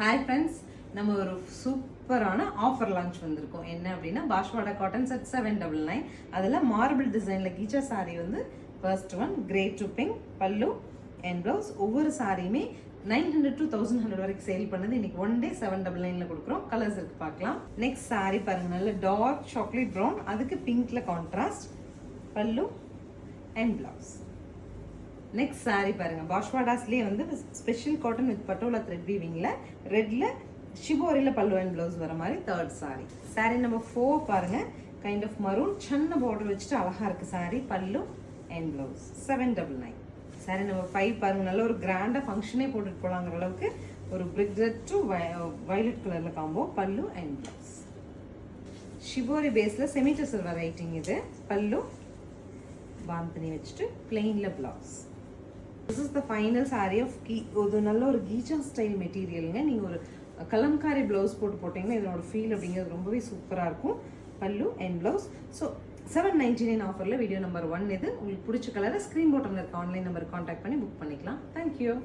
Hi friends, நம்ம ஒரு சூப்பரான ஆஃபர் லான்ச் வந்திருக்கோம். என்ன அப்படின்னா பாஷ்வாடா காட்டன் செட் 799. அதில் மார்பிள் டிசைனில் கீச்சா சாரீ வந்து first one grey to pink பல்லு அண்ட் ப்ளவுஸ். ஒவ்வொரு சாரியுமே 900 to 1100 வரைக்கும் சேல் பண்ணது. இன்னைக்கு ஒன் டே 799 கொடுக்குறோம். கலர்ஸ் இருக்கு பார்க்கலாம். நெக்ஸ்ட் சாரி பாருங்க, நல்ல டார்க் சாக்லேட் ப்ரௌன், அதுக்கு பிங்க்ல contrast pallu and blouse. Next sari பாருங்க, பாஷ்வாடாஸ்லேயே வந்து special cotton with Patola thread வீவிங்ல ரெட்ல ஷிபோரியில் பல்லு அண்ட் பிளவுஸ் வர மாதிரி தேர்ட் சாரி. சாரி நம்பர் 4 பாருங்க, கைண்ட் ஆஃப் மரூன் சின்ன பார்டர் வச்சுட்டு அழகா இருக்கு சாரி. பல்லு அண்ட் பிளவுஸ் 799. சாரி நம்பர் 5 பாருங்க, நல்ல ஒரு கிராண்டா ஃபங்க்ஷனே போட்டுட்டு போலாங்கிற அளவுக்கு ஒரு பிரிக் ரெட் டு வயலட் கலர்ல combo. Pallu and blouse shibori பேஸ்ல செமி டசல் வெரைட்டிங் இது. பல்லு பான் பண்ணி வச்சுட்டு பிளெயின்ல blouse. This is the final sari of ஒரு நல்ல ஒரு கீச்சா ஸ்டைல் மெட்டீரியலுங்க. நீங்கள் ஒரு கலம்காரி ப்ளவுஸ் போட்டிங்கன்னா இதனோட ஃபீல் அப்படிங்கிறது ரொம்பவே சூப்பராக இருக்கும். பல்லு அண்ட் ப்ளவுஸ். ஸோ 799 ஆஃபரில் வீடியோ நம்பர் 1 இது. உங்களுக்கு பிடிச்ச கலரை ஸ்க்ரீன் போட்டோம்ல இருக்க ஆன்லைன் நம்பர் கான்டாக்ட் பண்ணி புக் பண்ணிக்கலாம். தேங்க்யூ.